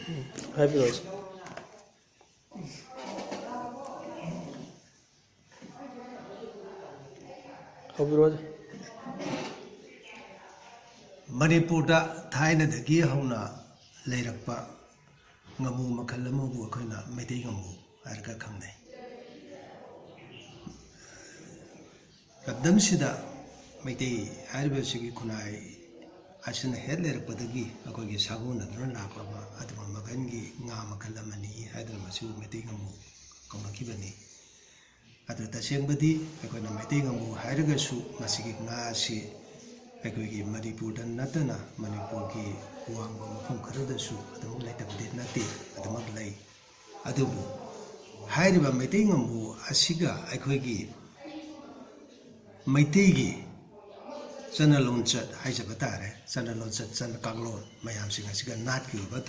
Happy Rose. Happy Rose. Manipurda Thainadagi Hauna Layrakpa Ngamu Makalamu Wakana Medingamu Arga Kamne Damsida Medi Arbashigi Kunai Ashan Headler Padagi Akogi Saguna Drunapa Adama Magangi Namakalamani Hadramasu Medingamu Konakibani At the Shembadi Akona Medingamu Haragasu Masiki Nasi Akogi Manipur Natana, Manipurgi, Wang from Karadasu, Adamu like a bit nati, Adamak lay. Adubu. Haiba Metingamu, Asiga, Akogi Maitigi, Sana Lonchat, Haisabatare, Sana Lonchat, Sana Kanglon, Mayam Singa, Natu, but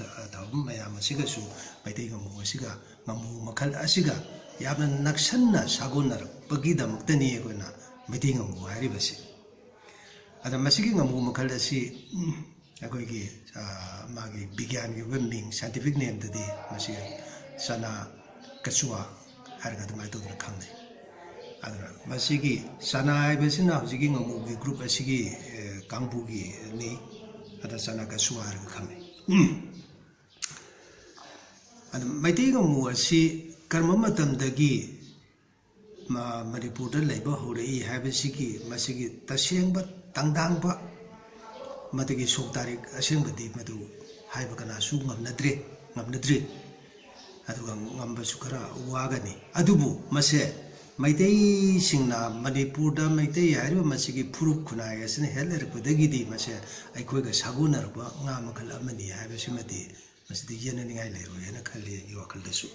Mayam Sigasu, Maitingamu, Asiga, Mamu Makal Asiga, Yaman Naksana, Sagunar, Pagida Muktani, Metingamu, Haribasi. Ada masigi ngamu makalasi akoigi magi bigyan gi weming scientific name tadi masi sana kasua harga tamai to khanne adra masigi sana ibesina hujigi ngamu gi group asigi kangbu gi ni ada sana kasua harga khanne ada maiti ngamu asi karma matam dagi Manipur Labour Hori Habisiki Masigi Tashingba Tangdangba Matagi Soktarik Asimbadi Madu Haibakana Sungam Nadri Adugam Sukara Wagani Adubu Mase Maitei Singna Manipur da Maitei Haru Masigi Puruk Kunai as in Heller Pudagidi Mase Aikoga Saguna Namakalamani Habisimati Masdi Yenin Isle and a Kali Yokaldesu.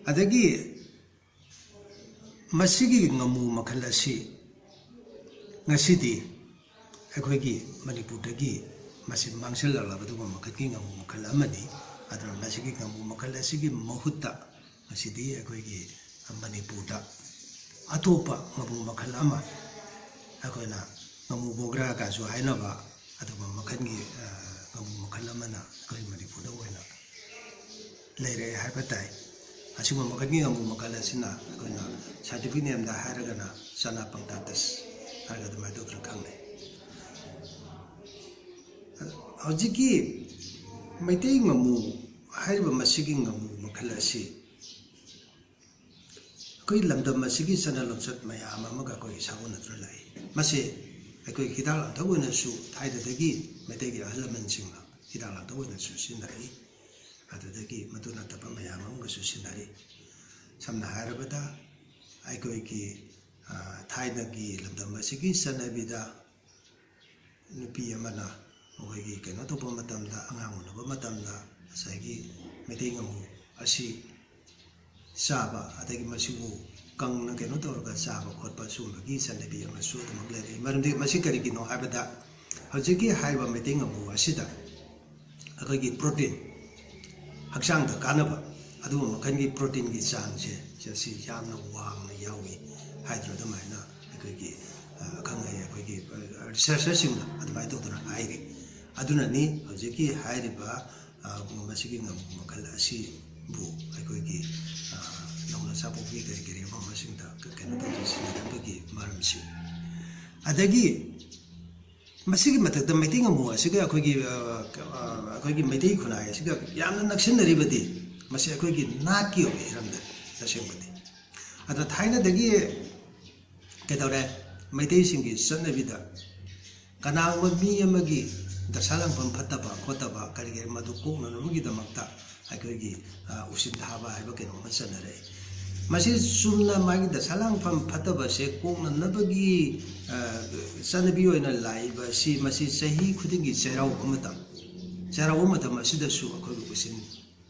Adagi Masigi Ngamu Makalasi Nasidi Akogi Maniputagi Masim Mangsel Lavadu Makaki Ngamu Makalamani Adra Masigi Ngamu Makalasigi Mahuta Masidi Akogi Maniputa Atopa Ngamu Makalama Akona Ngamu Bogra Kazu Hainava Adama Makani Ngamu Makalamana Koi Maniputa Wena Lere Hapatai Asuma Makani Ngamu Makalasina Akona Scientific name da Haragana Sana Pangtatas Haragada Madokra Kame Hojiki Maitei Ngamu Hariba Masigi Ngamu Makalasi Koi Lamda Masigi Sana Lonsat Mayama Magakoi Saguna Trulai Masi Akoi Hidala Tawina Su Taida Dagi Mategi Alaman Singa Hidala Tawina Su Sinari Adadagi Maduna Tapa Mayama Su Sinari Samna Harabada Aikoiki Tainagi Lamda Masigi Sanabida Nupi Yamana Ogi cannot open Matamda Angamu Matamda Sagi Metingamu Asi Saba Ataki Masibu Kang cannot orga Saba Hotpa Sumagi Sanabi Masu Magladi Marandi Masikari no Habada Hojiki Haiba Metingamu Asida Akagi protein Haksang the Kanaba Adu Makangi protein gi Sanche Jasi Yamna Wang Yawi Hydro the Mina Akagi Kangay Akagi researching at my daughter Hairi Adunani Hojiki Hairiba Masiki Makalasi Bu Akogi Nona Sapo Vigari Masinta Kanabaki Maramsi Adagi Masigi Mata the meeting of Moasiga Akogi Medi Kunai Siga Yam Naction Ribadi Masaki Naki of Ramda the Shimadi at the Taina Dagi Ketore Medi Singi Sanavida Kanang would be a Magi the Salam from Pataba Kotaba Karigari Maduko Namugi the Makta Akogi Ushintaba Ibakan Sanare Masi Sumna Magi the Salam from Pataba Se Kong Nabagi Sanabio in a live see Masi Sahi couldn't get Sarah Umatam Sarah Umatam Asida Su Akogusin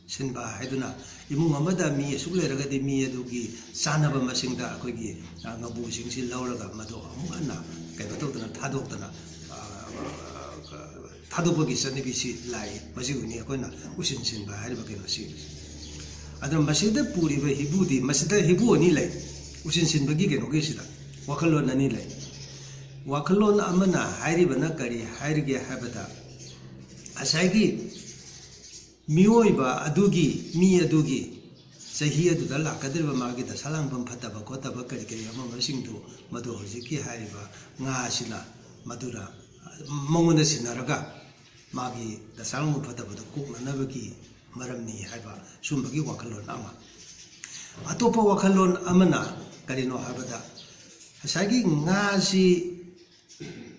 Sinba Haiduna Imumada mi Suleragadi mi Adugi Sanaba Masinga Akogi Nabu Singsi Lauraga Mado Amana Kabatotana Tadotana Tadobogi Sanabisi Lai Mazuni Akona Usin Sinba Hadabakino series. Adam Masida Puri Hibudi Masida Hibu Nile Usin Sinbagi and Ogisida Wakalon Anile Wakalon Amana Haribana Kari Hariga Habata ꯑꯁꯥꯏꯒꯤ ꯃꯤꯑꯣꯏꯕ ꯑꯗꯨꯒꯤ ꯃꯤ ꯑꯗꯨꯒꯤ ꯆꯍꯤ ꯑꯗꯨꯗ ꯂꯥꯛꯀꯗꯧꯔꯤꯕ ꯃꯥꯒꯤ ꯗꯁꯥꯂꯥꯡꯕꯝ ꯐꯠꯇꯕ ꯈꯣꯠꯇꯕ ꯀꯔꯤ ꯀꯔꯤ ꯑꯃꯁꯤꯡꯗꯨ ꯃꯗꯨ ꯍꯧꯖꯤꯛꯀꯤ ꯍꯥꯏꯔꯤꯕ ꯉꯥ ꯑꯁꯤꯅ ꯃꯗꯨꯅ ꯃꯉꯣꯟꯗ ꯁꯤꯟꯅꯔꯒ ꯃꯥꯒꯤ ꯗꯁꯥꯂꯥꯡꯕꯝ ꯐꯠꯇꯕꯗꯨ ꯀꯣꯛꯅꯅꯕꯒꯤ ꯃꯔꯝꯅꯤ ꯍꯥꯏꯕ ꯁꯨꯝꯕꯒꯤ ꯋꯥꯈꯜꯂꯣꯟ ꯑꯃ ꯑꯇꯣꯞꯄ ꯋꯥꯈꯜꯂꯣꯟ ꯑꯃꯅ ꯀꯔꯤꯅꯣ ꯍꯥꯏꯕꯗ ꯉꯁꯥꯏꯒꯤ ꯉꯥꯁꯤ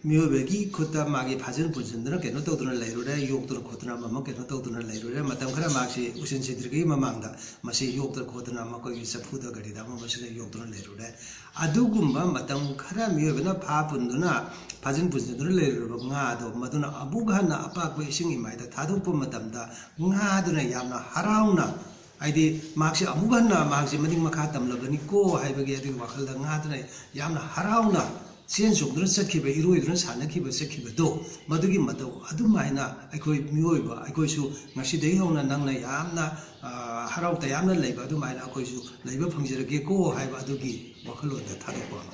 ꯃꯤꯑꯣꯏꯕꯒꯤ ꯈꯨꯠꯇ ꯃꯥꯒꯤ ꯐꯥꯖꯤꯟ ꯄꯨꯟꯁꯤꯟꯗꯨꯅ ꯀꯩꯅꯣ ꯇꯧꯗꯨꯅ ꯂꯩꯔꯨꯔꯦ ꯌꯣꯛꯇꯨꯅ ꯈꯣꯠꯇꯨꯅ ꯑꯃ ꯀꯩꯅꯣ ꯇꯧꯗꯨꯅ ꯂꯩꯔꯨꯔꯦ ꯃꯇꯝ ꯈꯔ ꯃꯥꯁꯤ ꯎꯁꯤꯟꯁꯤꯟꯗ꯭ꯔꯤꯉꯩ ꯃꯃꯥꯡꯗ ꯃꯁꯤ ꯌꯣꯛꯇꯅ ꯈꯣꯠꯇꯨꯅ ꯃꯈꯣꯏꯒꯤ ꯆꯐꯨꯗ ꯀꯔꯤꯗ ꯑꯃꯁꯤꯗ ꯌꯣꯛꯇꯨꯅ ꯂꯩꯔꯨꯔꯦ ꯑꯗꯨꯒꯨꯝꯕ ꯃꯇꯝ ꯈꯔ ꯃꯤꯑꯣꯏꯕꯅ ꯐꯥ ꯄꯨꯟꯗꯨꯅ ꯐꯥꯖꯤꯟ ꯄꯨꯟꯁꯤꯟꯗꯨꯅ ꯂꯩꯔꯨꯔꯕ ꯉꯥ ꯑꯗꯣ ꯃꯗꯨꯅ ꯑꯃꯨꯛ ꯍꯟꯅ ꯑꯄꯥꯛꯄ ꯏꯁꯤꯡ ꯏꯃꯥꯏꯗ ꯊꯥꯗꯣꯛꯄ ꯃꯇꯝꯗ ꯉꯥꯗꯨꯅ ꯌꯥꯝꯅ ꯍꯔꯥꯎꯅ ꯍꯥꯏꯗꯤ ꯃꯍꯥꯛꯁꯤ ꯑꯃꯨꯛ ꯍꯟꯅ ꯃꯍꯥꯛꯁꯤ ꯃꯅꯤꯡ ꯃꯈꯥ ꯇꯝꯂꯕꯅꯤꯀꯣ ꯍꯥꯏꯕꯒꯤ ꯑꯗꯨꯒꯤ ꯋꯥꯈꯜꯗ ꯉꯥꯗꯨꯅ ꯌꯥꯝꯅ ꯍꯔꯥꯎꯅ ꯆꯦꯟ ꯆꯣꯡꯗꯨꯅ ꯆꯠꯈꯤꯕ ꯏꯔꯣꯏꯗꯨꯅ ꯁꯥꯟꯅꯈꯤꯕ ꯆꯠꯈꯤꯕꯗꯣ ꯃꯗꯨꯒꯤ ꯃꯇꯧ ꯑꯗꯨꯃꯥꯏꯅ ꯑꯩꯈꯣꯏ ꯃꯤꯑꯣꯏꯕ ꯑꯩꯈꯣꯏꯁꯨ ꯉꯁꯤꯗꯒꯤ ꯍꯧꯅ ꯅꯪꯅ ꯌꯥꯝꯅ ꯍꯔꯥꯎ ꯇꯌꯥꯝꯅ ꯂꯩꯕ ꯑꯗꯨꯃꯥꯏꯅ ꯑꯩꯈꯣꯏꯁꯨ ꯂꯩꯕ ꯐꯪꯖꯔꯒꯦꯀꯣ ꯍꯥꯏꯕ ꯑꯗꯨꯒꯤ ꯋꯥꯈꯜꯂꯣꯟꯗ ꯊꯥꯗꯣꯛꯄ ꯑꯃ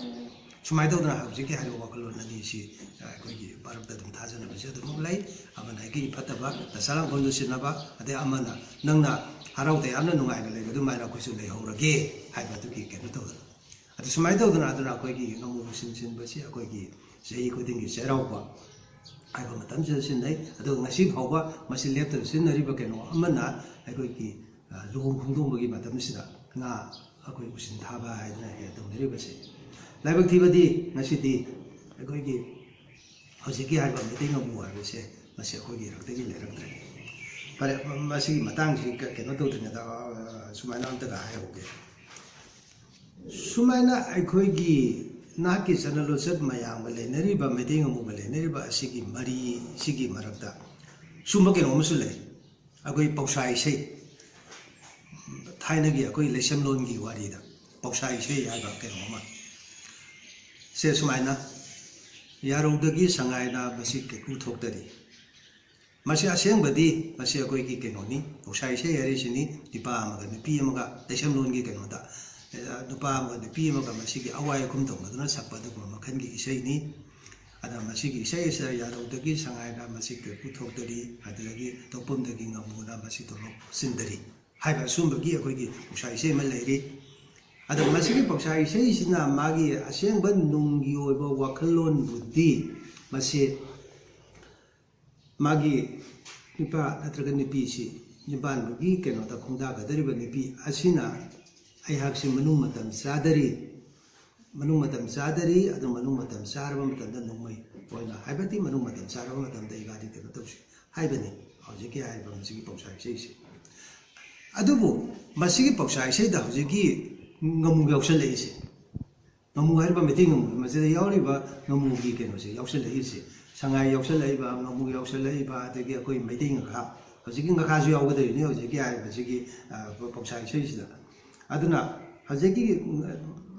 ꯁꯨꯃꯥꯏꯅ ꯇꯧꯗꯅ ꯍꯧꯖꯤꯛꯀꯤ ꯍꯥꯏꯔꯤꯕ ꯋꯥꯈꯜꯂꯣꯟ ꯑꯅꯤꯁꯤ ꯑꯩꯈꯣꯏꯒꯤ ꯚꯥꯔꯠꯇ ꯑꯗꯨꯝ ꯊꯥꯖꯅꯕꯁꯤ ꯑꯗꯨꯃꯛ ꯂꯩ ꯑꯃꯅ ꯑꯩꯒꯤ ꯐꯠꯇꯕ ꯗꯁꯥꯂꯥꯡꯕꯝꯗꯨ ꯁꯤꯟꯅꯕ ꯑꯗꯩ ꯑꯃꯅ ꯅꯪꯅ ꯍꯔꯥꯎ ꯇꯌꯥꯝꯅ ꯅꯨꯡꯉꯥꯏꯅ ꯂꯩꯕ ꯑꯗꯨꯃꯥꯏꯅ ꯑꯩꯈꯣꯏꯁꯨ ꯂꯩꯍꯧꯔꯒꯦ ꯍꯥꯏꯕ ꯑꯗꯨꯒꯤ ꯀꯩꯅꯣ ꯇꯧꯗꯅ ꯑꯗꯨ ꯁꯨꯃꯥꯏꯅ ꯇꯧꯗꯅ ꯑꯩꯈꯣꯏꯒꯤ ꯉꯥꯃꯨ ꯁꯤꯟꯕꯁꯤ ꯑꯩꯈꯣꯏꯒꯤ ꯆꯍꯤ ꯈꯨꯗꯤꯡꯒꯤ ꯆꯩꯔꯥꯎꯕ ꯍꯥꯏꯕ ꯃꯇꯝꯁꯤꯗ ꯁꯤꯟꯅꯩ ꯑꯗꯨꯒ ꯉꯁꯤ ꯐꯥꯎꯕ ꯃꯁꯤ ꯂꯦꯞꯇꯅ ꯁꯤꯖꯤꯟꯅꯔꯤꯕ ꯀꯩꯅꯣ ꯑꯃꯅ ꯑꯩꯈꯣꯏꯒꯤ ꯂꯨꯍꯣꯡ ꯈꯣꯡꯗꯣꯡꯕꯒꯤ ꯃꯇꯝꯁꯤꯗ ꯉꯥ ꯑꯩꯈꯣꯏ ꯎꯁꯤꯟ ꯊꯥꯕ ꯍꯥꯏꯗꯅ ꯍꯦꯛ ꯇꯧꯅꯔꯤꯕꯁꯤ ꯂꯥꯏꯕꯛ ꯊꯤꯕꯗꯤ ꯉꯁꯤꯗꯤ ꯑꯩꯈꯣꯏꯒꯤ ꯍꯧꯖꯤꯛꯀꯤ ꯍꯥꯏꯔꯤꯕ ꯃꯩꯇꯩ ꯉꯥꯃꯨ ꯍꯥꯏꯕꯁꯦ ꯃꯁꯤ ꯑꯩꯈꯣꯏꯒꯤ ꯏꯔꯛꯇꯒꯤ ꯂꯩꯔꯛꯇ꯭ꯔꯦ ꯐꯔꯦ ꯃꯁꯤꯒꯤ ꯃꯇꯥꯡꯁꯤ ꯀꯩꯅꯣ ꯇꯧꯗ꯭ꯔꯤꯉꯩꯗ ꯁꯨꯃꯥꯏꯅ ꯑꯝꯇꯒ ꯍꯥꯏꯍꯧꯒꯦ ꯁꯨꯃꯥꯏꯅ ꯑꯩꯈꯣꯏꯒꯤ ꯅꯥꯠꯀꯤ ꯆꯠꯅ ꯂꯣꯟꯆꯠ ꯃꯌꯥꯝꯒ ꯂꯩꯅꯔꯤꯕ ꯃꯩꯇꯩ ꯉꯥꯃꯨꯒ ꯂꯩꯅꯔꯤꯕ ꯑꯁꯤꯒꯤ ꯃꯔꯤꯁꯤꯒꯤ ꯃꯔꯛꯇ ꯁꯨꯝꯕ ꯀꯩꯅꯣ ꯑꯃꯁꯨ ꯂꯩ ꯑꯩꯈꯣꯏ ꯄꯧꯁꯥ ꯏꯁꯩ ꯊꯥꯏꯅꯒꯤ ꯑꯩꯈꯣꯏ ꯂꯩꯁꯦꯝꯂꯣꯟꯒꯤ ꯋꯥꯔꯤꯗ ꯄꯧꯁꯥ ꯏꯁꯩ ꯍꯥꯏꯕ ꯀꯩꯅꯣ ꯑꯃ ꯁꯦ ꯁꯨꯃꯥꯏꯅ ꯌꯥꯔꯧꯗꯒꯤ ꯁꯉꯥꯏꯅ ꯃꯁꯤ ꯀꯩꯀꯨ ꯊꯣꯛꯇꯔꯤ ꯃꯁꯤ ꯑꯁꯦꯡꯕꯗꯤ ꯃꯁꯤ ꯑꯩꯈꯣꯏꯒꯤ ꯀꯩꯅꯣꯅꯤ ꯄꯧꯁꯥ ꯏꯁꯩ ꯍꯥꯏꯔꯤꯁꯤꯅꯤ ꯅꯨꯄꯥ ꯑꯃꯒ ꯅꯨꯄꯤ ꯑꯃꯒ ꯂꯩꯁꯦꯝꯂꯣꯟꯒꯤ ꯀꯩꯅꯣꯗ ꯅꯨꯄꯥ ꯑꯃꯒ ꯅꯨꯄꯤ ꯑꯃꯒ ꯃꯁꯤꯒꯤ ꯑꯋꯥꯏ ꯑꯈꯨꯝ ꯇꯧꯅꯗꯨꯅ ꯁꯛꯄ ꯑꯗꯨꯒꯨꯝꯕ ꯃꯈꯜꯒꯤ ꯏꯁꯩꯅꯤ ꯑꯗ ꯃꯁꯤꯒꯤ ꯏꯁꯩ ꯑꯁꯤꯗ ꯌꯥꯔꯧꯗꯒꯤ ꯁꯉꯥꯏꯅ ꯃꯁꯤ ꯀꯩꯀꯨ ꯊꯣꯛꯇꯔꯤ ꯑꯗꯨꯗꯒꯤ ꯇꯧꯐꯝꯗꯒꯤ ꯉꯥꯃꯨꯅ ꯃꯁꯤ ꯊꯣꯛꯂꯛ ꯆꯤꯟꯗꯔꯤ ꯍꯥꯏꯕ ꯑꯁꯨꯝꯕꯒꯤ ꯑꯩꯈꯣꯏꯒꯤ ꯄꯧꯁꯥ ꯏꯁꯩ ꯑꯃ ꯂꯩꯔꯤ ꯑꯗꯣ ꯃꯁꯤꯒꯤ ꯄꯧꯁꯥ ꯏꯁꯩꯁꯤꯅ ꯃꯥꯒꯤ ꯑꯁꯦꯡꯕ ꯅꯨꯡꯒꯤ ꯑꯣꯏꯕ ꯋꯥꯈꯜꯂꯣꯟꯕꯨꯗꯤ ꯃꯁꯤ ꯃꯥꯒꯤ ꯅꯨꯄꯥ ꯅꯠꯇ꯭ꯔꯒ ꯅꯨꯄꯤꯁꯤ ꯅꯤꯄꯥꯟꯕꯒꯤ ꯀꯩꯅꯣꯗ ꯈꯣꯡꯗꯥꯒꯗꯧꯔꯤꯕ ꯅꯨꯄꯤ ꯑꯁꯤꯅ ꯑꯩꯍꯥꯛꯁꯤ ꯃꯅꯨꯡ ꯃꯇꯝ ꯆꯥꯗꯔꯤ ꯑꯗꯨ ꯃꯅꯨꯡ ꯃꯇꯝ ꯆꯥꯔꯕ ꯃꯇꯝꯗ ꯅꯣꯡꯃꯩ ꯑꯣꯏꯅ ꯍꯥꯏꯕꯗꯤ ꯃꯅꯨꯡ ꯃꯇꯝ ꯆꯥꯔꯕ ꯃꯇꯝꯗ ꯏꯕꯥꯅꯤ ꯀꯩꯅꯣ ꯇꯧꯁꯤ ꯍꯥꯏꯕꯅꯤ ꯍꯧꯖꯤꯛꯀꯤ ꯍꯥꯏꯔꯤꯕ ꯃꯁꯤꯒꯤ ꯄꯧꯁꯥ ꯏꯁꯩꯁꯤ ꯑꯗꯨꯕꯨ ꯃꯁꯤꯒꯤ ꯄꯧꯁꯥ ꯏꯁꯩꯗ ꯍꯧꯖꯤꯛꯀꯤ ꯉꯥꯃꯨ ꯌꯥꯎꯁꯜꯂꯛꯏꯁꯦ ꯉꯥꯃꯨ ꯍꯥꯏꯔꯤꯕ ꯃꯩꯇꯩ ꯉꯥꯃꯨ ꯃꯁꯤꯗ ꯌꯥꯎꯔꯤꯕ ꯉꯥꯃꯨꯒꯤ ꯀꯩꯅꯣꯁꯦ ꯌꯥꯎꯁꯜꯂꯛꯏꯁꯦ ꯁꯉꯥꯏ ꯌꯥꯎꯁꯜꯂꯛꯏꯕ ꯉꯥꯃꯨ ꯌꯥꯎꯁꯜꯂꯛꯏꯕ ꯑꯗꯒꯤ ꯑꯩꯈꯣꯏ ꯃꯩꯇꯩ ꯉꯈꯥ ꯍꯧꯖꯤꯛꯀꯤ ꯉꯈꯥꯁꯨ ꯌꯥꯎꯒꯗꯧꯔꯤꯅꯤ ꯍꯧꯖꯤꯛꯀꯤ ꯍꯥꯏꯔꯤꯕꯁꯤꯒꯤ ꯄꯧꯁꯥ ꯏꯁꯩꯁꯤꯗ ꯑꯗꯨꯅ ꯍꯧꯖꯤꯛꯀꯤ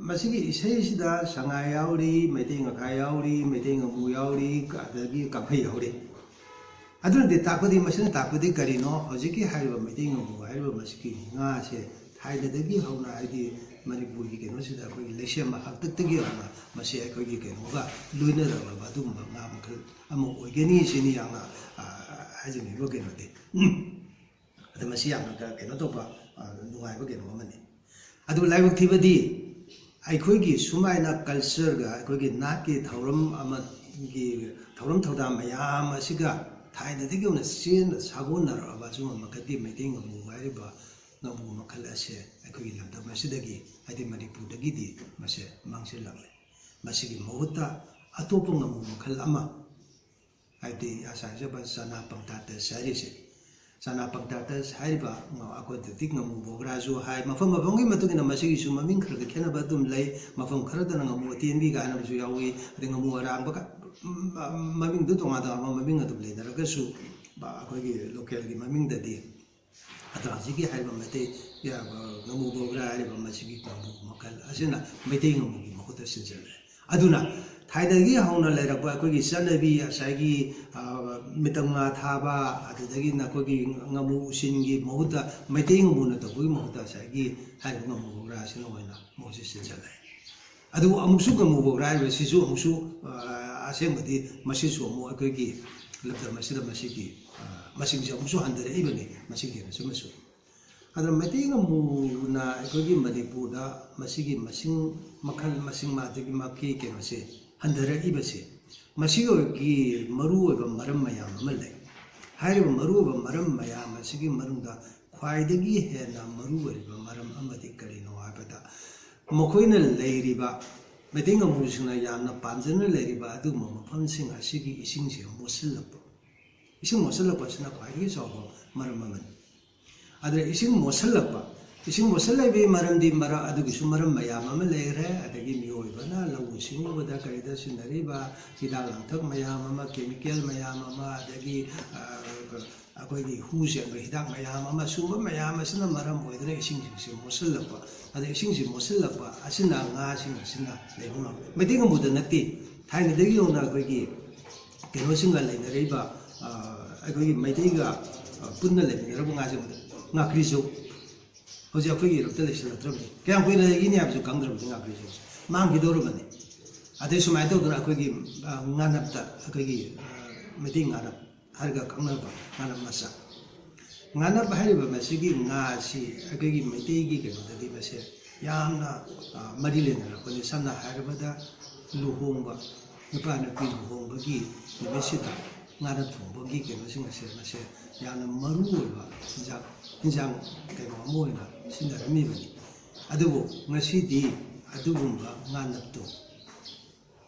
ꯃꯁꯤꯒꯤ ꯏꯁꯩꯁꯤꯗ ꯁꯉꯥꯏ ꯌꯥꯎꯔꯤ ꯃꯩꯇꯩ ꯉꯈꯥ ꯌꯥꯎꯔꯤ ꯃꯩꯇꯩ ꯉꯥꯃꯨ ꯌꯥꯎꯔꯤ ꯑꯗꯒꯤ ꯀꯥꯐꯩ ꯌꯥꯎꯔꯤ ꯑꯗꯨꯅꯗꯤ ꯇꯥꯛꯄꯗꯤ ꯃꯁꯤꯅ ꯇꯥꯛꯄꯗꯤ ꯀꯔꯤꯅꯣ ꯍꯧꯖꯤꯛꯀꯤ ꯍꯥꯏꯔꯤꯕ ꯃꯩꯇꯩ ꯉꯥꯃꯨ ꯍꯥꯏꯔꯤꯕ ꯃꯁꯤꯒꯤ ꯉꯥꯁꯦ ꯊꯥꯏꯅꯗꯒꯤ ꯍꯧꯅ ꯍꯥꯏꯗꯤ ꯃꯅꯤꯄꯨꯔꯒꯤ ꯀꯩꯅꯣꯁꯤꯗ ꯑꯩꯈꯣꯏꯒꯤ ꯂꯩꯁꯦꯝꯕ ꯍꯥꯛꯇꯛꯇꯒꯤ ꯍꯧꯅ ꯃꯁꯤ ꯑꯩꯈꯣꯏꯒꯤ ꯀꯩꯅꯣꯒ ꯂꯣꯏꯅꯔꯛꯂꯕ ꯑꯗꯨꯒꯨꯝꯕ ꯉꯥ ꯃꯈꯜ ꯑꯃ ꯑꯣꯏꯒꯅꯤ ꯁꯤꯅꯤ ꯌꯥꯝꯅ ꯍꯥꯏꯖꯅꯤꯡꯕ ꯀꯩꯅꯣꯗꯤ ꯑꯗ ꯃꯁꯤ ꯌꯥꯝꯅ ꯀꯩꯅꯣ ꯇꯧꯕ ꯅꯨꯡꯉꯥꯏꯕ ꯀꯩꯅꯣ ꯑꯃꯅꯤ ꯑꯗꯨ ꯂꯥꯏꯕꯛ ꯊꯤꯕꯗꯤ ꯑꯩꯈꯣꯏꯒꯤ ꯁꯨꯃꯥꯏꯅ ꯀꯜꯆꯔꯒ ꯑꯩꯈꯣꯏꯒꯤ ꯅꯥꯠꯀꯤ ꯊꯧꯔꯝ ꯑꯃꯒꯤ ꯊꯧꯔꯝ ꯊꯧꯗꯥꯡ ꯃꯌꯥꯝ ꯑꯁꯤꯒ ꯊꯥꯏꯅꯗꯒꯤ ꯍꯧꯅ ꯆꯦꯟꯅ ꯁꯥꯒꯣꯟꯅꯔꯛꯑꯕ ꯁꯨꯝꯕ ꯃꯈꯜꯒꯤ ꯃꯩꯇꯩ ꯉꯥꯃꯨ ꯍꯥꯏꯔꯤꯕ ꯉꯥꯃꯨ ꯃꯈꯜ ꯑꯁꯦ ꯑꯩꯈꯣꯏꯒꯤ ꯂꯝꯗꯝ ꯑꯁꯤꯗꯒꯤ ꯍꯥꯏꯗꯤ ꯃꯅꯤꯄꯨꯔꯗꯒꯤꯗꯤ ꯃꯁꯤ ꯃꯥꯡꯁꯤꯜꯂꯛꯂꯦ ꯃꯁꯤꯒꯤ ꯃꯍꯨꯠꯇ ꯑꯇꯣꯞꯄ ꯉꯥꯃꯨ ꯃꯈꯜ ꯑꯃ ꯍꯥꯏꯕꯗꯤ ꯉꯁꯥꯏ ꯆꯅꯥ ꯄꯪꯇꯥꯇꯁ ꯍꯥꯏꯔꯤꯁꯦ ꯆꯅꯥ ꯄꯪꯇꯥꯇꯁ ꯍꯥꯏꯔꯤꯕ ꯑꯩꯈꯣꯏꯗꯗꯤ ꯉꯥꯃꯨ ꯕꯣꯒ꯭ꯔꯥꯁꯨ ꯍꯥꯏ ꯃꯐꯝ ꯃꯐꯝꯒꯤ ꯃꯇꯨꯡ ꯏꯟꯅ ꯃꯁꯤꯒꯤꯁꯨ ꯃꯃꯤꯡ ꯈꯔ ꯈꯦꯠꯅꯕ ꯑꯗꯨꯝ ꯂꯩ ꯃꯐꯝ ꯈꯔꯗꯅ ꯉꯥꯃꯨ ꯑꯇꯦꯟꯕꯤ ꯀꯥꯏꯅꯕꯁꯨ ꯌꯥꯎꯏ ꯑꯗꯩ ꯉꯥꯃꯨ ꯑꯔꯥꯡꯕ ꯃꯃꯤꯡꯗꯨ ꯇꯣꯉꯥꯟ ꯇꯣꯉꯥꯟꯕ ꯃꯃꯤꯡ ꯑꯗꯨꯝ ꯂꯩꯅꯔꯒꯁꯨ ꯑꯩꯈꯣꯏꯒꯤ ꯂꯣꯀꯦꯜꯒꯤ ꯃꯃꯤꯡꯗꯗꯤ ꯑꯗꯣ ꯍꯧꯖꯤꯛꯀꯤ ꯍꯥꯏꯔꯤꯕ ꯃꯩꯇꯩ ꯉꯥꯃꯨ ꯕꯣꯒ꯭ꯔꯥ ꯍꯥꯏꯔꯤꯕ ꯃꯁꯤꯒꯤ ꯉꯥꯃꯨ ꯃꯈꯜ ꯑꯁꯤꯅ ꯃꯩꯇꯩ ꯉꯥꯃꯨꯒꯤ ꯃꯍꯨꯠꯇ ꯁꯤꯟꯖꯜꯂꯦ ꯑꯗꯨꯅ ꯊꯥꯏꯅꯗꯒꯤ ꯍꯧꯅ ꯂꯩꯔꯛꯄ ꯑꯩꯈꯣꯏꯒꯤ ꯆꯠꯅꯕꯤ ꯉꯁꯥꯏꯒꯤ ꯃꯤꯇꯝ ꯉꯥ ꯊꯥꯕ ꯑꯗꯨꯗꯒꯤ ꯑꯩꯈꯣꯏꯒꯤ ꯉꯥꯃꯨ ꯎꯁꯤꯟꯒꯤ ꯃꯍꯨꯠꯇ ꯃꯩꯇꯩ ꯉꯥꯃꯨꯅ ꯇꯧꯕꯒꯤ ꯃꯍꯨꯠꯇ ꯉꯁꯥꯏꯒꯤ ꯍꯥꯏꯔꯤꯕ ꯉꯥꯃꯨ ꯕꯣꯒ꯭ꯔꯥ ꯑꯁꯤꯅ ꯑꯣꯏꯅ ꯃꯍꯨꯠꯁꯤ ꯁꯤꯟꯖꯜꯂꯦ ꯑꯗꯨꯕꯨ ꯑꯃꯨꯛꯁꯨ ꯉꯥꯃꯨ ꯕꯣꯒ꯭ꯔꯥ ꯍꯥꯏꯕꯁꯤꯁꯨ ꯑꯃꯨꯛꯁꯨ ꯑꯁꯦꯡꯕꯗꯤ ꯃꯁꯤꯁꯨ ꯑꯃꯨꯛ ꯑꯩꯈꯣꯏꯒꯤ ꯂꯝꯗꯝ ꯑꯁꯤꯗ ꯃꯁꯤꯒꯤ masing siya muso handere ibani masing kena sumasu adra meting muna ekogi Manipurda masigi masing makal masing matagi maki kena se handere ibase masigo ki maru oiba maram mayam ama lei hairiba maru oiba maram mayam masigi marungda khwaidagi hena maru oiba maram amadi karino habada mokoina leiriba meting musina yamna panjana leiriba adu mafamsing asigi isingse mosilapa ising mosalapa sina khwaidagi sawbo maram amani adre ising mosalaibe maramdi mara adugisu maram mayam ama leire adagi mioibana lawu singubada karida sinariba hidal langthak mayam ama chemical mayam ama adagi akoigi huse ga hidak mayam ama sumba mayam asina maram oidre ising sing mosalapa ade ising sing mosalapa asina nga sing asina leibuna meding muda nati thaina dagi ona akoigi keno singa leinariba akoigi maidaiga punna leminarabu nga sing nga kriso hoje akoigi rokta lesilatra kaya koina ini absu kangdra nga kriso mang hidorobani ade sumai dodra akoigi nganapta akoigi meding nganap harga kangnaba nganap masa nganap hariba masigi nga si akoigi maidaigi keno dadi mase yamna marilena kone samna haribada luhongba nupana pi luhongbagi nimesita ngana thongbogi keno singase mase yamna maru oiba hinjang keno moina sindaramibani adubu ngasidi adugumba nganapto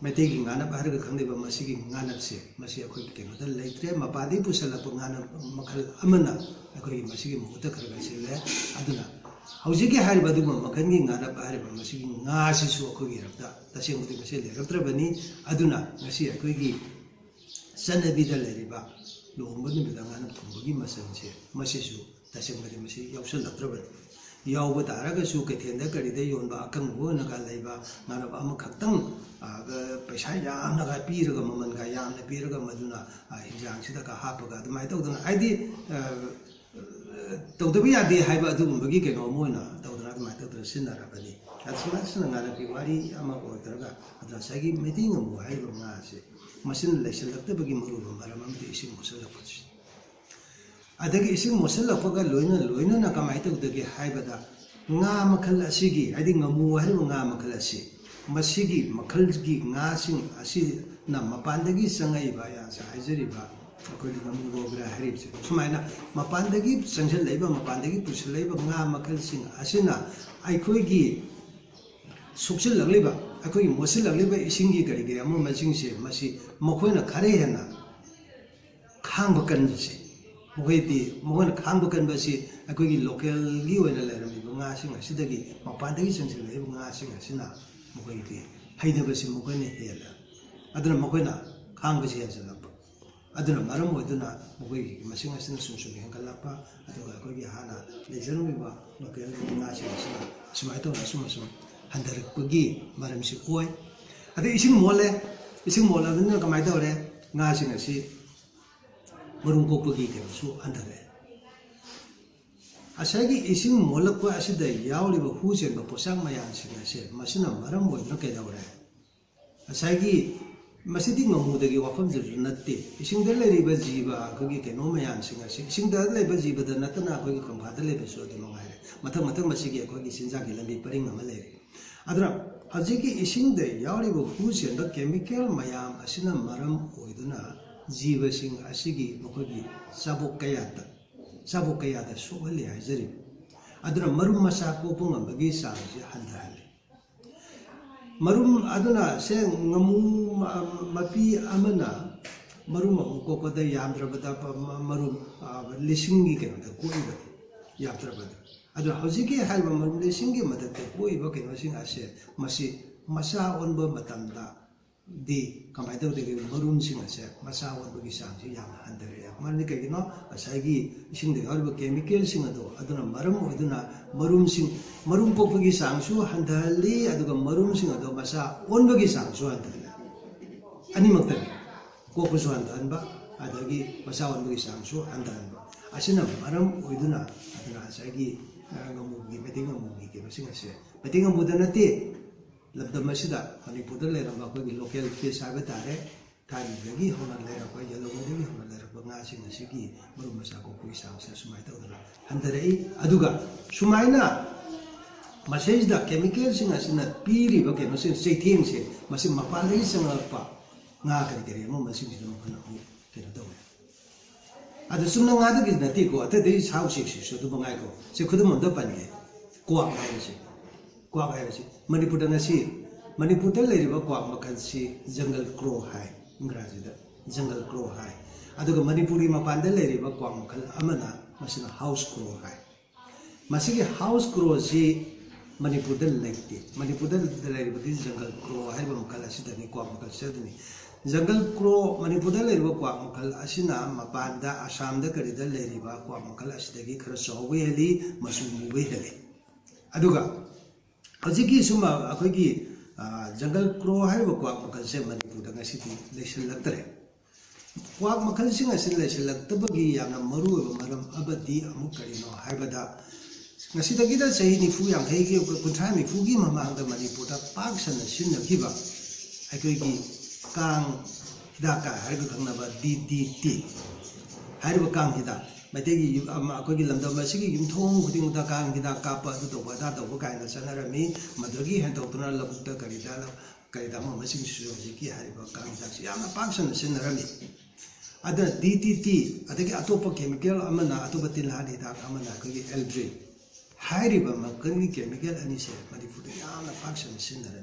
metegi nganap harga khangdeba masigi nganapse masi akhoi keno da leitre mapadi pusalapa nganap makhal amana akhoi masigi muta kharga sile aduna hauji hariba duma makangi nganap hariba masigi ngasi su akhoi rapta tasengudi mase leraptrabani aduna ngasi akhoi sanabida leriba lohongba nimida nganap thongbogi masanse masisu tasengudi mase yausalaptrabani yauba taragashu kaithenda karida yonba akangbo naga leiba nganap ama khaktang paisa yamna ga piraga maman ga yamna piraga maduna hinjang sida ka hapaga adumai tawdana aidi tawdabi yade haiba adugumba gi keno moina tawdana adumai tawdana sinarabani atsuma sina ngana pi wari ama oitraga adra sagi meeting amu haiba ngase masin leisalaktabagi maruba maramamti ising mosalapach adagi ising mosalapga loina na kamai tawdagi haibada nga makhal asigi adi ngamu hariba nga makhal asi masigi makhalgi nga sing asi na mapandagi sangaiba ya sa haijariba akoi ngamu gogra haribse sumaina mapandagi sangsel leiba mapandagi pusil leiba nga makhal sing asina aikoigi suksil lagliba aikoigi mosil lagliba isingi kari kari amu masingse masi makoina khare hena khangba kanjise mokoina khangba kanbasi aikoigi local gi oina leramiba nga sing asidagi mapandagi sangsel leiba nga sing asina mokoigi haidabasi mokoina hela aduna mokoina khangbasi yasalapa aduna maram oiduna mokoigi masing asina sumsumi hankalapa aduga akoigi hana leisarumiba local nga sing asina sumaito na sumasum handarakpagi maramsi oi ade ising mole aduna kamai dawre nga sing asi marum kokpagi kesu handare asagi ising molakpa asida yawliba husen ba posang mayam sing ase masina maram oidna kedawre asagi masidi ngamudagi wafam jiru natte ising da leriba jiba akogi keno mayam sing ase ising da leriba jiba da natana akogi kambada lebe so de mangaire mathang masigi akogi sinjagi lambi paring ama lere adra hajiki ising da yawliba husen da chemical mayam asina maram oiduna jiba sing asigi mokogi sabuk kayata sokali haijari aduna marum masa kopung ambagi sangsi handahali marum aduna se ngamu mapi amana marum kokoda yamdrabada marum lisingi kena koiba yamdrabada aduna hojiki haiba marum lisingi madate koiba kena sing ase masi masa onba matamda di kamai tawdagi marum sing ase masa onbagi sangsi yam handare marni kagino asagi ising de harba chemical sing aduna maram oiduna marum kokpagi sangsu handali aduga marum sing ado masa onbagi sangsu handali ani makta kokpusu handanba adagi masa onbagi sangsu handanba asina maram oiduna aduna asagi ngamugi medingamugi ke sing ase medingamuda nati labda masida Manipurda leramba akoigi local fish haiba tare ꯊꯥꯏꯅꯗꯒꯤ ꯍꯧꯅ ꯂꯩꯔꯛꯄ ꯌꯦꯜꯂꯣꯉꯩꯗꯒꯤ ꯍꯧꯅ ꯂꯩꯔꯛꯄ ꯉꯥꯁꯤꯡ ꯑꯁꯤꯒꯤ ꯃꯔꯨꯝ ꯃꯆꯥ ꯀꯣꯛꯄꯒꯤ ꯆꯥꯡꯁꯦ ꯁꯨꯃꯥꯏꯅ ꯇꯧꯗꯅ ꯍꯟꯊꯔꯛꯏ ꯑꯗꯨꯒ ꯁꯨꯃꯥꯏꯅ ꯃꯁꯤꯗ ꯀꯦꯃꯤꯀꯦꯜꯁꯤꯡ ꯑꯁꯤꯅ ꯄꯤꯔꯤꯕ ꯀꯩꯅꯣꯁꯤꯡ ꯆꯩꯊꯦꯡꯁꯦ ꯃꯁꯤ ꯃꯄꯥꯟꯗꯒꯤ ꯆꯪꯉꯛꯄ ꯉꯥ ꯀꯔꯤ ꯑꯃ ꯃꯁꯤꯡꯁꯤꯗ ꯃꯈꯣꯏꯅ ꯑꯃꯨꯛ ꯀꯩꯅꯣ ꯇꯧꯋꯦ ꯑꯗꯨ ꯆꯨꯝꯅ ꯉꯥꯗꯒꯤ ꯅꯠꯇꯦꯀꯣ ꯑꯇꯩ ꯁꯥ ꯎꯆꯦꯛꯁꯤꯁꯨ ꯑꯗꯨꯝ ꯃꯉꯥꯏꯀꯣ ꯁꯤ ꯈꯨꯗꯝ ꯑꯃꯗ ꯄꯟꯒꯦ ꯀ꯭ꯋꯥꯛ ꯍꯥꯏꯕꯁꯤ ꯃꯅꯤꯄꯨꯔꯗ ꯉꯁꯤ ꯃꯅꯤꯄꯨꯔꯗ ꯂꯩꯔꯤꯕ ꯀ꯭ꯋꯥꯛ ꯃꯈꯜꯁꯤ ꯖꯪꯒꯜ ꯀ꯭ꯔꯣ ꯍꯥꯏ ꯏꯪꯒ꯭ꯔꯥꯖꯤꯗ ꯖꯪꯒꯜ ꯀ꯭ꯔꯣ ꯍꯥꯏ ꯑꯗꯨꯒ ꯃꯅꯤꯄꯨꯔꯒꯤ ꯃꯄꯥꯟꯗ ꯂꯩꯔꯤꯕ ꯀ꯭ꯋꯥꯛ ꯃꯈꯜ ꯑꯃꯅ ꯃꯁꯤꯅ ꯍꯥꯎꯁ ꯀ꯭ꯔꯣ ꯍꯥꯏ ꯃꯁꯤꯒꯤ ꯍꯥꯎꯁ ꯀ꯭ꯔꯣꯁꯤ ꯃꯅꯤꯄꯨꯔꯗ ꯂꯩꯇꯦ ꯃꯅꯤꯄꯨꯔꯗ ꯂꯩꯔꯤꯕꯗꯤ ꯖꯪꯒꯜ ꯀ꯭ꯔꯣ ꯍꯥꯏꯔꯤꯕ ꯃꯈꯜ ꯑꯁꯤꯗꯅꯤ ꯀ꯭ꯋꯥꯛ ꯃꯈꯜ ꯑꯁꯤꯗꯅꯤ ꯖꯪꯒꯜ ꯀ꯭ꯔꯣ ꯃꯅꯤꯄꯨꯔꯗ ꯂꯩꯔꯤꯕ ꯀ꯭ꯋꯥꯛ ꯃꯈꯜ ꯑꯁꯤꯅ ꯃꯄꯥꯟꯗ ꯑꯁꯥꯝꯗ ꯀꯔꯤꯗ ꯂꯩꯔꯤꯕ ꯀ꯭ꯋꯥꯛ ꯃꯈꯜ ꯑꯁꯤꯗꯒꯤ ꯈꯔ ꯆꯥꯎꯕ ꯍꯦꯜꯂꯤ ꯃꯆꯨ ꯃꯨꯕ ꯍꯦꯜꯂꯤ ꯑꯗꯨꯒ ꯍꯧꯖꯤꯛꯀꯤ ꯁꯨꯝ ꯑꯩꯈꯣꯏꯒꯤ ꯖꯪꯒꯜ ꯀ꯭ꯔꯣ ꯍꯥꯏꯔꯤꯕ ꯀ꯭ꯋꯥꯛ ꯃꯈꯜꯁꯦ ꯃꯅꯤꯄꯨꯔꯗ ꯉꯁꯤꯗꯤ ꯂꯩꯁꯤꯜꯂꯛꯇ꯭ꯔꯦ ꯀ꯭ꯋꯥꯛ ꯃꯈꯜꯁꯤꯡ ꯑꯁꯤ ꯂꯩꯁꯤꯜꯂꯛꯇꯕꯒꯤ ꯌꯥꯝꯅ ꯃꯔꯨꯑꯣꯏꯕ ꯃꯔꯝ ꯑꯃꯗꯤ ꯑꯃꯨꯛ ꯀꯔꯤꯅꯣ ꯍꯥꯏꯕꯗ ꯉꯁꯤꯗꯒꯤꯗ ꯆꯍꯤ 40-50ꯒꯤ 50-60ꯒꯤ ꯃꯃꯥꯡꯗ ꯃꯅꯤꯄꯨꯔꯗ ꯄꯥꯛ ꯁꯟꯅ ꯁꯤꯖꯤꯟꯅꯈꯤꯕ ꯑꯩꯈꯣꯏꯒꯤ ꯀꯥꯡ ꯍꯤꯗꯥꯛꯀ ꯍꯥꯏꯔꯒ ꯈꯪꯅꯕ DDT ꯍꯥꯏꯔꯤꯕ ꯀꯥꯡ ꯍꯤꯗꯥꯛ ꯃꯩꯇꯩꯒꯤ ꯑꯩꯈꯣꯏꯒꯤ ꯂꯝꯗꯝ ꯑꯁꯤꯒꯤ ꯌꯨꯝꯊꯣꯡ ꯈꯨꯗꯤꯡꯃꯛꯇ ꯀꯥꯡ ꯍꯤꯗꯥꯛ ꯀꯥꯞꯄ ꯑꯗꯨ ꯇꯧꯕ ꯑꯗꯥ ꯇꯧꯕ ꯀꯥꯏꯅ ꯆꯠꯅꯔꯝꯃꯤ ꯃꯗꯨꯗꯒꯤ ꯍꯦꯟꯗꯣꯛꯇꯨꯅ ꯂꯧꯕꯨꯛꯇ ꯀꯔꯤꯗ ꯑꯃꯁꯤꯡꯁꯤꯁꯨ ꯍꯧꯖꯤꯛꯀꯤ ꯍꯥꯏꯔꯤꯕ ꯀꯥꯡ ꯍꯤꯗꯥꯛꯁꯤ ꯌꯥꯝꯅ ꯄꯥꯛ ꯁꯟꯅ ꯁꯤꯖꯤꯟꯅꯔꯝꯃꯤ ꯑꯗꯨꯅ DDT ꯑꯗꯒꯤ ꯑꯇꯣꯞꯄ ꯀꯦꯃꯤꯀꯦꯜ ꯑꯃꯅ ꯑꯇꯣꯞꯄ ꯇꯤꯜꯍꯥꯠ ꯍꯤꯗꯥꯛ ꯑꯃꯅ ꯑꯩꯈꯣꯏꯒꯤ ꯑꯦꯜꯗ꯭ꯔꯤꯟ ꯍꯥꯏꯔꯤꯕ ꯃꯈꯜꯒꯤ ꯀꯦꯃꯤꯀꯦꯜ ꯑꯅꯤꯁꯦ ꯃꯅꯤꯄꯨꯔꯗ ꯌꯥꯝꯅ ꯄꯥꯛ ꯁꯟꯅ ꯁꯤꯖꯤꯟꯅꯔꯦ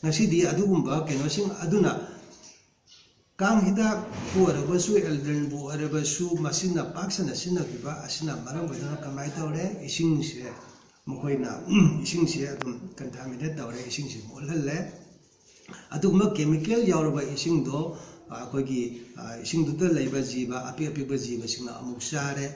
ꯉꯁꯤꯗꯤ ꯑꯗꯨꯒꯨꯝꯕ ꯀꯩꯅꯣꯁꯤꯡ ꯑꯗꯨꯅ ꯀꯥꯡ ꯍꯤꯗꯥꯛꯄꯨ ꯑꯣꯏꯔꯕꯁꯨ ꯑꯦꯜꯗ꯭ꯔꯤꯟꯕꯨ ꯑꯣꯏꯔꯕꯁꯨ ꯃꯁꯤꯅ ꯄꯥꯛ ꯁꯟꯅ ꯁꯤꯖꯤꯟꯅꯈꯤꯕ ꯑꯁꯤꯅ ꯃꯔꯝ ꯑꯣꯏꯗꯨꯅ ꯀꯃꯥꯏꯅ ꯇꯧꯔꯦ ꯏꯁꯤꯡꯁꯦ ꯃꯈꯣꯏꯅ ꯏꯁꯤꯡꯁꯦ ꯑꯗꯨꯝ ꯀꯟꯇꯥꯃꯤꯅꯦꯠ ꯇꯧꯔꯦ ꯏꯁꯤꯡꯁꯦ ꯃꯣꯠꯍꯜꯂꯦ ꯑꯗꯨꯒꯨꯝꯕ ꯀꯦꯃꯤꯀꯦꯜ ꯌꯥꯎꯔꯕ ꯏꯁꯤꯡꯗꯣ ꯑꯩꯈꯣꯏꯒꯤ ꯏꯁꯤꯡꯗꯨꯗ ꯂꯩꯕ ꯖꯤꯕ ꯑꯄꯤꯛꯄ ꯖꯤꯕꯁꯤꯡꯅ ꯑꯃꯨꯛ ꯆꯥꯔꯦ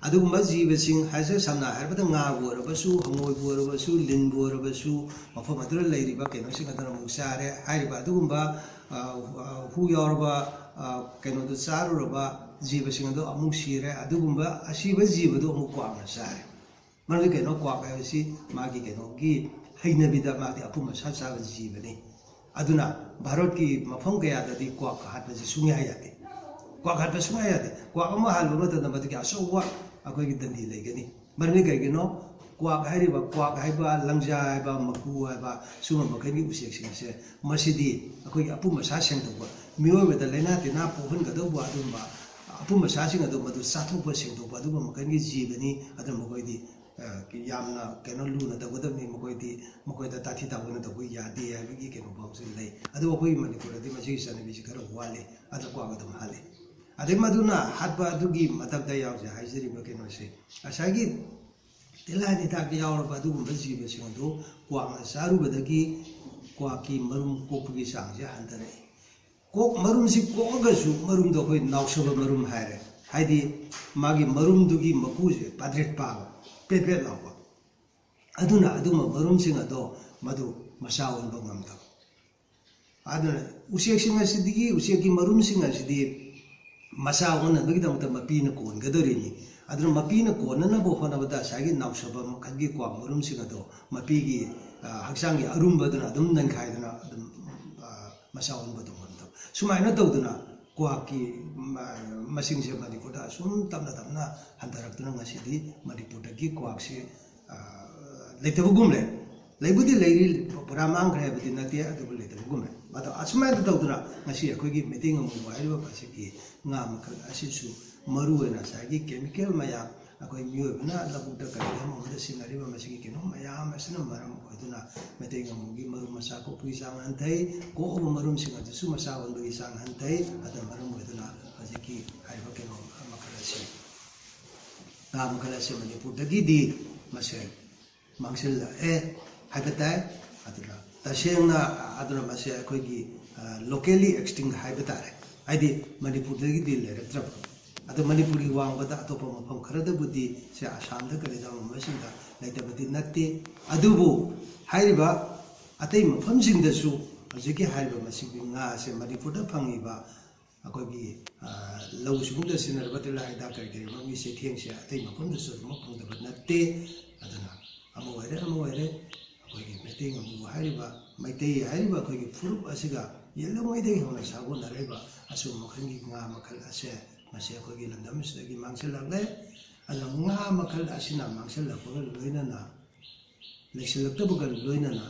ꯑꯗꯨꯒꯨꯝꯕ ꯖꯤꯕꯁꯤꯡ ꯍꯥꯏꯁꯦ ꯁꯝꯅ ꯍꯥꯏꯔꯕꯗ ꯉꯥꯕꯨ ꯑꯣꯏꯔꯕꯁꯨ ꯍꯪꯉꯣꯏꯕꯨ ꯑꯣꯏꯔꯕꯁꯨ ꯂꯤꯟꯕꯨ ꯑꯣꯏꯔꯕꯁꯨ ꯃꯐꯝ ꯑꯗꯨꯗ ꯂꯩꯔꯤꯕ ꯀꯩꯅꯣꯁꯤꯡ ꯑꯗꯨꯅ ꯑꯃꯨꯛ ꯆꯥꯔꯦ ꯍꯥꯏꯔꯤꯕ ꯑꯗꯨꯒꯨꯝꯕ ꯍꯨ ꯌꯥꯎꯔꯕ ꯀꯩꯅꯣꯗꯨ ꯆꯥꯔꯨꯔꯕ ꯖꯤꯕꯁꯤꯡ ꯑꯗꯨ ꯑꯃꯨꯛ ꯁꯤꯔꯦ ꯑꯗꯨꯒꯨꯝꯕ ꯑꯁꯤꯕ ꯖꯤꯕꯗꯨ ꯑꯃꯨꯛ ꯀ꯭ꯋꯥꯛꯅ ꯆꯥꯔꯦ ꯃꯔꯝꯗꯤ ꯀꯩꯅꯣ ꯀ꯭ꯋꯥꯛ ꯍꯥꯏꯕꯁꯤ ꯃꯥꯒꯤ ꯀꯩꯅꯣꯒꯤ ꯍꯩꯅꯕꯤꯗ ꯃꯥꯗꯤ ꯑꯄꯨꯝꯕ ꯁꯥ ꯆꯥꯕ ꯖꯤꯕꯅꯤ ꯑꯗꯨꯅ ꯚꯥꯔꯠꯀꯤ ꯃꯐꯝ ꯀꯌꯥꯗꯗꯤ ꯀ꯭ꯋꯥꯛ ꯍꯥꯠꯄꯁꯤ ꯁꯨꯡꯌꯥ ꯌꯥꯗꯦ ꯀ꯭ꯋꯥꯛ ꯍꯥꯠꯄ ꯁꯨꯡꯌꯥ ꯌꯥꯗꯦ ꯀ꯭ꯋꯥꯛ ꯑꯃ ꯍꯥꯠꯄ ꯃꯇꯝꯗ ꯃꯗꯨꯒꯤ ꯑꯆꯧꯕ ꯑꯩꯈꯣꯏꯒꯤ ꯗꯟꯗꯤ ꯂꯩꯒꯅꯤ ꯃꯔꯝꯗꯤ ꯀꯩꯒꯤꯅꯣ ꯀ꯭ꯋꯥꯛ ꯍꯥꯏꯕ ꯂꯪꯖꯥ ꯍꯥꯏꯕ ꯃꯀꯨ ꯍꯥꯏꯕ ꯁꯤꯒꯨꯝꯕ ꯃꯈꯜꯒꯤ ꯎꯆꯦꯛꯁꯤꯡꯁꯦ ꯃꯁꯤꯗꯤ ꯑꯩꯈꯣꯏꯒꯤ ꯑꯄꯨꯝꯕ ꯁꯥ ꯁꯦꯡꯗꯣꯛꯄ ꯃꯤꯑꯣꯏꯕꯗ ꯂꯩꯅꯥ ꯇꯤꯟꯅꯥ ꯄꯣꯛꯍꯟꯒꯗꯧꯕ ꯑꯗꯨꯒꯨꯝꯕ ꯑꯄꯨꯝꯕ ꯁꯥꯁꯤꯡ ꯑꯗꯨ ꯃꯗꯨ ꯆꯥꯊꯣꯛꯄ ꯁꯦꯡꯗꯣꯛꯄ ꯑꯗꯨꯒꯨꯝꯕ ꯃꯈꯜꯒꯤ ꯖꯤꯕꯅꯤ ꯑꯗꯨꯅ ꯃꯈꯣꯏꯗꯤ ꯌꯥꯝꯅ ꯀꯩꯅꯣ ꯂꯨꯅ ꯇꯧꯒꯗꯕꯅꯤ ꯃꯈꯣꯏꯗ ꯇꯥꯊꯤ ꯇꯥꯑꯣꯏꯅ ꯇꯧꯕ ꯌꯥꯗꯦ ꯍꯥꯏꯕꯒꯤ ꯀꯩꯅꯣ ꯐꯥꯎꯁꯤ ꯂꯩ ꯑꯗꯨꯕꯨ ꯑꯩꯈꯣꯏꯒꯤ ꯃꯅꯤꯄꯨꯔꯗꯗꯤ ꯃꯁꯤꯒꯤ ꯆꯠꯅꯕꯤꯁꯤ ꯈꯔ ꯋꯥꯠꯂꯤ ꯑꯗ ꯀ꯭ꯋꯥꯛ ꯑꯗꯨꯝ ꯍꯥꯠꯂꯤ ꯑꯗꯩ ꯃꯗꯨꯅ ꯍꯥꯠꯄ ꯑꯗꯨꯒꯤ ꯃꯊꯛꯇ ꯍꯥꯏꯖꯔꯤꯕ ꯀꯩꯅꯣꯁꯦ ꯉꯁꯥꯏꯒꯤ ꯇꯤꯜꯍꯥꯠ ꯍꯤꯗꯥꯛ ꯌꯥꯎꯔꯕ ꯑꯗꯨꯒꯨꯝꯕ ꯖꯤꯕꯁꯤꯡ ꯑꯗꯨ ꯀ꯭ꯋꯥꯛꯅ ꯆꯥꯔꯨꯕꯗꯒꯤ ꯀ꯭ꯋꯥꯛꯀꯤ ꯃꯔꯨꯝ ꯀꯣꯛꯄꯒꯤ ꯆꯥꯡꯁꯦ ꯍꯟꯊꯔꯛꯏ ꯃꯔꯨꯝꯁꯤ ꯀꯣꯛꯑꯒꯁꯨ ꯃꯔꯨꯝꯗꯣ ꯑꯩꯈꯣꯏ ꯅꯥꯎꯁꯕ ꯃꯔꯨꯝ ꯍꯥꯏꯔꯦ ꯍꯥꯏꯗꯤ ꯃꯥꯒꯤ ꯃꯔꯨꯝꯗꯨꯒꯤ ꯃꯀꯨꯁꯦ ꯄꯥꯗ꯭ꯔꯦꯠ ꯄꯥꯕ ꯄꯦꯠ ꯂꯥꯎꯕ ꯑꯗꯨꯅ ꯑꯗꯨꯒꯨꯝꯕ ꯃꯔꯨꯝꯁꯤꯡ ꯑꯗꯣ ꯃꯗꯨ ꯃꯆꯥ ꯑꯣꯟꯕ ꯉꯝꯗꯕ ꯑꯗꯨꯅ ꯎꯆꯦꯛꯀꯤ ꯃꯔꯨꯝꯁꯤꯡ ꯑꯁꯤꯗꯤ ꯃꯆꯥ ꯑꯣꯟꯅꯕꯒꯤꯗꯃꯛꯇ ꯃꯄꯤꯅ ꯀꯣꯟꯒꯗꯧꯔꯤꯅꯤ ꯑꯗꯨꯅ ꯃꯄꯤꯅ ꯀꯣꯟꯅꯅꯕ ꯍꯣꯠꯅꯕꯗ ꯉꯁꯥꯏꯒꯤ ꯅꯥꯎꯁꯕ ꯃꯈꯜꯒꯤ ꯀ꯭ꯋꯥꯛ ꯃꯔꯨꯝꯁꯤꯡ ꯑꯗꯣ ꯃꯄꯤꯒꯤ ꯍꯛꯆꯥꯡꯒꯤ ꯑꯔꯨꯝꯕꯗꯨꯅ ꯑꯗꯨꯝ ꯅꯟꯈꯥꯏꯗꯨꯅ ꯑꯗꯨꯝ ꯃꯆꯥ ꯑꯣꯟꯕꯗꯣ ꯉꯝꯗꯕ ꯁꯨꯃꯥꯏꯅ ꯇꯧꯗꯨꯅ ꯀ꯭ꯋꯥꯛꯀꯤ ꯃꯁꯤꯡꯁꯦ ꯃꯅꯤꯄꯨꯔꯗ ꯑꯁꯨꯝ ꯇꯞꯅ ꯍꯟꯊꯔꯛꯇꯨꯅ ꯉꯁꯤꯗꯤ ꯃꯅꯤꯄꯨꯔꯗꯒꯤ ꯀ꯭ꯋꯥꯛꯁꯤ ꯂꯩꯇꯕꯒꯨꯝ ꯂꯩ ꯂꯩꯕꯨꯗꯤ ꯂꯩꯔꯤ ꯄꯨꯔꯥ ꯃꯥꯡꯈ꯭ꯔꯦ ꯍꯥꯏꯕꯗꯤ ꯅꯠꯇꯦ ꯑꯗꯨꯕꯨ ꯂꯩꯇꯕꯒꯨꯝ ꯂꯩ ꯑꯗꯣ ꯑꯁꯨꯃꯥꯏꯅ ꯇꯧꯗꯨꯅ ꯉꯁꯤ ꯑꯩꯈꯣꯏꯒꯤ ꯃꯩꯇꯩ ꯉꯥꯃꯨ ꯍꯥꯏꯔꯤꯕ ꯑꯁꯤꯒꯤ ꯉꯥ ꯃꯈꯜ ꯑꯁꯤꯁꯨ ꯃꯔꯨꯑꯣꯏꯅ ꯉꯁꯥꯏꯒꯤ ꯀꯦꯃꯤꯀꯦꯜ ꯃꯌꯥꯝ ꯑꯩꯈꯣꯏ ꯃꯤꯑꯣꯏꯕꯅ ꯂꯧꯕꯨꯛꯇ ꯀꯔꯤꯗ ꯑꯃꯗ ꯁꯤꯖꯤꯟꯅꯔꯤꯕ ꯃꯁꯤꯒꯤ ꯀꯩꯅꯣ ꯃꯌꯥꯝ ꯑꯁꯤꯅ ꯃꯔꯝ ꯑꯣꯏꯗꯨꯅ ꯃꯩꯇꯩ ꯉꯥꯃꯨꯒꯤ ꯃꯔꯨꯝ ꯃꯆꯥ ꯀꯣꯛꯄꯒꯤ ꯆꯥꯡ ꯍꯟꯊꯩ ꯀꯣꯛꯑꯕ ꯃꯔꯨꯝꯁꯤꯡ ꯑꯗꯨꯁꯨ ꯃꯆꯥ ꯑꯣꯟꯕꯒꯤ ꯆꯥꯡ ꯍꯟꯊꯩ ꯑꯗꯨꯅ ꯃꯔꯝ ꯑꯣꯏꯗꯨꯅ ꯍꯧꯖꯤꯛꯀꯤ ꯍꯥꯏꯔꯤꯕ ꯀꯩꯅꯣ ꯃꯈꯜ ꯑꯁꯤ ꯉꯥ ꯃꯈꯜ ꯑꯁꯤ ꯃꯅꯤꯄꯨꯔꯗꯒꯤꯗꯤ ꯃꯁꯦ ꯃꯥꯡꯁꯤꯜꯂꯛꯑꯦ ꯍꯥꯏꯕ ꯇꯥꯏ ꯑꯗꯨꯅ ꯇꯁꯦꯡꯅ ꯑꯗꯨꯅ ꯃꯁꯦ ꯑꯩꯈꯣꯏꯒꯤ ꯂꯣꯀꯦꯜꯂꯤ ꯑꯦꯛꯁꯇꯤꯡ ꯍꯥꯏꯕ ꯇꯥꯔꯦ ꯍꯥꯏꯗꯤ ꯃꯅꯤꯄꯨꯔꯗꯒꯤꯗꯤ ꯂꯩꯔꯛꯇ꯭ꯔꯕ ꯑꯗꯣ ꯃꯅꯤꯄꯨꯔꯒꯤ ꯋꯥꯡꯃꯗ ꯑꯇꯣꯞꯄ ꯃꯐꯝ ꯈꯔꯗꯕꯨꯗꯤ ꯁꯦ ꯑꯁꯥꯝꯗ ꯀꯔꯤꯗ ꯑꯃꯁꯤꯡꯗ ꯂꯩꯇꯕꯗꯤ ꯅꯠꯇꯦ ꯑꯗꯨꯕꯨ ꯍꯥꯏꯔꯤꯕ ꯑꯇꯩ ꯃꯐꯝꯁꯤꯡꯗꯁꯨ ꯍꯧꯖꯤꯛꯀꯤ ꯍꯥꯏꯔꯤꯕ ꯃꯁꯤꯒꯤ ꯉꯥꯁꯦ ꯃꯅꯤꯄꯨꯔꯗ ꯐꯪꯉꯤꯕ ꯑꯩꯈꯣꯏꯒꯤ ꯂꯧꯎ ꯁꯤꯡꯎꯗ ꯁꯤꯖꯤꯟꯅꯔꯤꯕ ꯇꯤꯜꯍꯥꯠ ꯍꯤꯗꯥꯛ ꯀꯔꯤ ꯃꯣꯏꯒꯤ ꯆꯩꯊꯦꯡꯁꯦ ꯑꯇꯩ ꯃꯐꯝꯗꯁꯨ ꯑꯗꯨꯃꯛ ꯐꯪꯗꯕ ꯅꯠꯇꯦ ꯑꯗꯨꯅ ꯑꯃ ꯑꯣꯏꯔꯦ ꯑꯩꯈꯣꯏꯒꯤ ꯃꯩꯇꯩ ꯉꯥꯃꯨ ꯍꯥꯏꯔꯤꯕ ꯃꯩꯇꯩ ꯍꯥꯏꯔꯤꯕ ꯑꯩꯈꯣꯏꯒꯤ ꯐꯨꯔꯨꯞ ꯑꯁꯤꯒ ꯌꯦꯜꯂꯉꯣꯏꯗꯒꯤ ꯍꯧꯅ ꯁꯥꯒꯣꯟꯅꯔꯤꯕ ꯑꯁꯨꯝ ꯃꯈꯜꯒꯤ ꯉꯥ ꯃꯈꯜ ꯑꯁꯦ ꯃꯁꯤ ꯑꯩꯈꯣꯏꯒꯤ ꯂꯝꯗꯝ ꯑꯁꯤꯗꯒꯤ ꯃꯥꯡꯁꯤꯜꯂꯛꯂꯦ ꯑꯗꯨꯅ ꯉꯥ ꯃꯈꯜ ꯑꯁꯤꯅ ꯃꯥꯡꯁꯤꯜꯂꯛꯄꯒ ꯂꯣꯏꯅꯅ ꯂꯩꯁꯤꯜꯂꯛꯇꯕꯒ ꯂꯣꯏꯅꯅ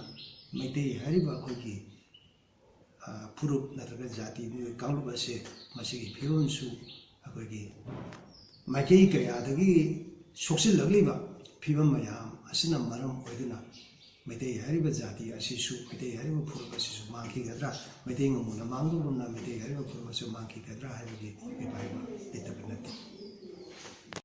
ꯃꯩꯇꯩ ꯍꯥꯏꯔꯤꯕ ꯑꯩꯈꯣꯏꯒꯤ ꯐꯨꯔꯨꯞ ꯅꯠꯇ꯭ꯔꯒ ꯖꯥꯇꯤ ꯃꯤꯑꯣꯏ ꯀꯥꯡꯂꯨꯞ ꯑꯁꯦ ꯃꯁꯤꯒꯤ ꯐꯤꯕꯝꯁꯨ ꯑꯩꯈꯣꯏꯒꯤ ꯃꯥꯏꯀꯩ ꯀꯌꯥꯗꯒꯤ ꯁꯣꯛꯆꯤꯜꯂꯛꯂꯤꯕ ꯐꯤꯕꯝ ꯃꯌꯥꯝ ꯑꯁꯤꯅ ꯃꯔꯝ ꯑꯣꯏꯗꯨꯅ ꯃꯩꯇꯩ ꯍꯥꯏꯔꯤꯕ ꯖꯥꯇꯤ ꯑꯁꯤꯁꯨ ꯃꯩꯇꯩ ꯍꯥꯏꯔꯤꯕ ꯐꯨꯔꯨꯞ ꯑꯁꯤꯁꯨ ꯃꯥꯡꯈꯤꯒꯗ꯭ꯔꯥ ꯃꯩꯇꯩ ꯉꯝꯃꯨꯅ ꯃꯥꯡꯂꯨꯒꯨꯝꯅ ꯃꯩꯇꯩ ꯍꯥꯏꯔꯤꯕ ꯐꯨꯔꯨꯞ ꯑꯁꯤ ꯃꯥꯡꯈꯤꯒꯗ꯭ꯔꯥ ꯍꯥꯏꯕꯒꯤ ꯃꯤꯄꯥꯏꯕ ꯂꯩꯇꯕ ꯅꯠꯇꯦ